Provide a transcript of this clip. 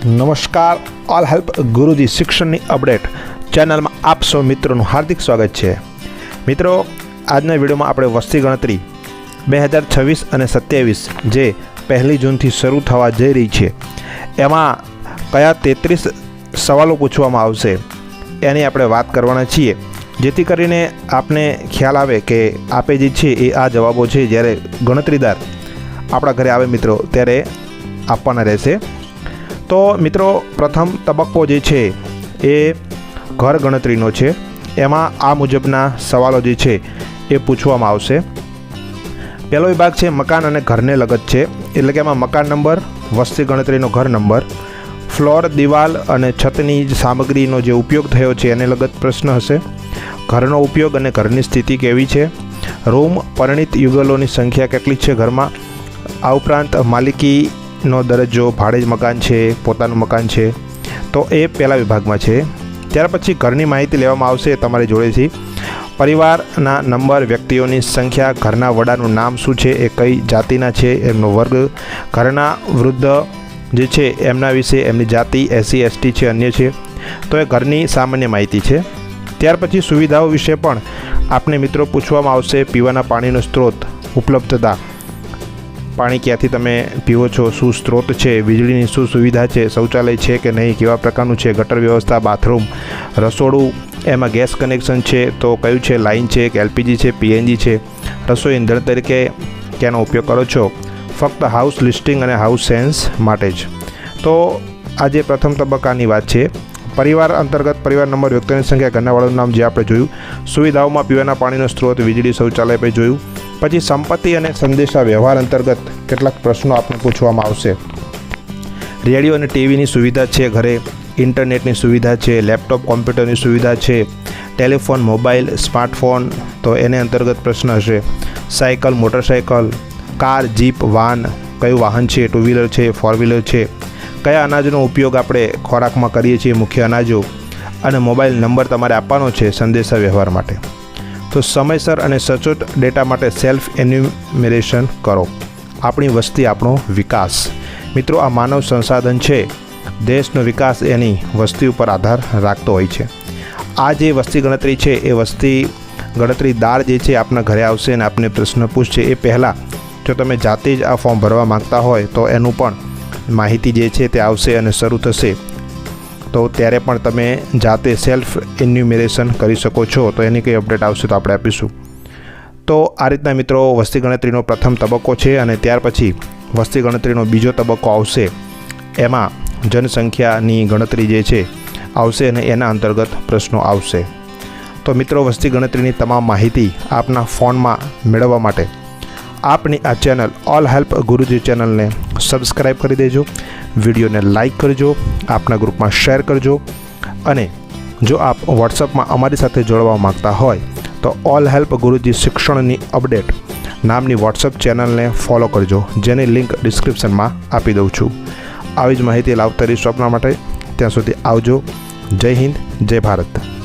નમસ્કાર, all help ગુરુજી શિક્ષણની update ચેનલમાં આપ સૌ મિત્રોનું હાર્દિક સ્વાગત છે। મિત્રો, આજના વિડીયોમાં આપણે વસ્તી ગણતરી 2026 અને 27 જે 1 જૂનથી શરૂ થવા જઈ રહી છે એમાં કયા 33 સવાલો પૂછવામાં આવશે એની આપણે વાત કરવાના છીએ, જેથી કરીને આપને ખ્યાલ આવે કે આપે જે છે એ આ જવાબો છે જ્યારે ગણતરીદાર આપણા ઘરે આવે મિત્રો ત્યારે આપવાના રહેશે। તો મિત્રો, પ્રથમ તબક્કો જે છે એ ઘર ગણતરીનો છે। એમાં આ મુજબના સવાલો જે છે એ પૂછવામાં આવશે। પહેલો વિભાગ છે મકાન અને ઘરને લગત છે, એટલે કે એમાં મકાન નંબર, વસ્તી ગણતરીનો ઘર નંબર, ફ્લોર, દિવાલ અને છતની સામગ્રીનો જે ઉપયોગ થયો છે એને લગત પ્રશ્ન હશે। ઘરનો ઉપયોગ અને ઘરની સ્થિતિ કેવી છે, રૂમ, પરિણીત યુગલોની સંખ્યા કેટલી છે ઘરમાં, આ ઉપરાંત માલિકીનો દરજ્જો, ભાડે જ મકાન છે, પોતાનું મકાન છે, તો એ પહેલા વિભાગમાં છે। ત્યાર પછી ઘરની માહિતી લેવામાં આવશે તમારી જોડેથી। પરિવારના નંબર, વ્યક્તિઓની સંખ્યા, ઘરના વડાનું નામ શું છે, એ કઈ જાતિના છે, એમનો વર્ગ, ઘરના વૃદ્ધ જે છે એમના વિશે, એમની જાતિ, SC ST છે, અન્ય છે, તો એ ઘરની સામાન્ય માહિતી છે। ત્યાર પછી સુવિધાઓ વિશે પણ આપને મિત્રો પૂછવામાં આવશે। પીવાના પાણીનો સ્ત્રોત, ઉપલબ્ધતા, પાણી ક્યાંથી તમે પીવો છો, શું સ્ત્રોત છે, વીજળીની શું સુવિધા છે, શૌચાલય છે કે નહીં, કેવા પ્રકારનું છે, ગટર વ્યવસ્થા, બાથરૂમ, રસોડું, એમાં ગેસ કનેક્શન છે તો કયું છે, લાઇન છે કે LPG છે, PNG છે, રસોઈ ઇંધણ તરીકે ક્યાંનો ઉપયોગ કરો છો, ફક્ત હાઉસ લિસ્ટિંગ અને હાઉસ સેન્સ માટે જ। તો આજે પ્રથમ તબક્કાની વાત છે। પરિવાર અંતર્ગત પરિવાર નંબર, વ્યક્તિની સંખ્યા, ઘરના વાળાનું નામ જે આપણે જોયું, સુવિધાઓમાં પીવાના પાણીનો સ્ત્રોત, વીજળી, શૌચાલય પણ જોયું। પછી સંપત્તિ અને સંદેશા વ્યવહાર અંતર્ગત કેટલાક પ્રશ્નો આપને પૂછવામાં આવશે। રેડિયો અને ટીવીની સુવિધા છે ઘરે, ઇન્ટરનેટની સુવિધા છે, લેપટોપ કોમ્પ્યુટરની સુવિધા છે, ટેલિફોન, મોબાઈલ, સ્માર્ટફોન, તો એને અંતર્ગત પ્રશ્ન હશે। Cycle, motorcycle, car, jeep, van, કયું વાહન છે, ટુ વ્હીલર છે, ફોર વ્હીલર છે, કયા અનાજનો ઉપયોગ આપણે ખોરાકમાં કરીએ છીએ, મુખ્ય અનાજો, અને મોબાઈલ નંબર તમારે આપવાનો છે સંદેશા વ્યવહાર માટે। તો સમયસર અને સચોટ ડેટા માટે સેલ્ફ એન્યુમરેશન કરો। આપણી વસ્તી આપણો વિકાસ। મિત્રો, આ માનવ સંસાધન છે, દેશનો વિકાસ એની વસ્તી ઉપર આધાર રાખતો હોય છે। આ જે વસ્તી ગણતરી છે એ વસ્તી ગણતરીદાર જે છે આપના ઘરે આવશે અને આપને પ્રશ્ન પૂછશે। એ પહેલાં જો તમે જાતે જ આ ફોર્મ ભરવા માગતા હોય તો એનું પણ માહિતી જે છે તે આવશે અને શરૂ થશે, તો ત્યારે પણ તમે જાતે સેલ્ફ એન્યુમરેશન કરી શકો છો। તો એની કંઈ અપડેટ આવશે તો આપણે આપીશું। તો આ રીતના મિત્રો વસ્તી ગણતરીનો પ્રથમ તબક્કો છે, અને ત્યાર પછી વસ્તી ગણતરીનો બીજો તબક્કો આવશે। એમાં જનસંખ્યાની ગણતરી જે છે આવશે અને એના અંતર્ગત પ્રશ્નો આવશે। તો મિત્રો, વસ્તી ગણતરીની તમામ માહિતી આપના ફોનમાં મેળવવા માટે આપની આ ચેનલ ઓલ હેલ્પ ગુરુજી ચેનલને સબસ્ક્રાઈબ કરી દેજો, વિડીયોને લાઇક કરજો, આપના ગ્રુપમાં શેર કરજો, અને જો આપ વોટ્સઅપમાં અમારી સાથે જોડવા માગતા હોય તો ઓલ હેલ્પ ગુરુજી શિક્ષણની અપડેટ નામની વોટ્સઅપ ચેનલને ફોલો કરજો, જેની લિંક ડિસ્ક્રિપ્શનમાં આપી દઉં છું। આવી જ માહિતી લાવતા રહીશું આપના માટે। ત્યાં સુધી આવજો। જય હિન્દ, જય ભારત।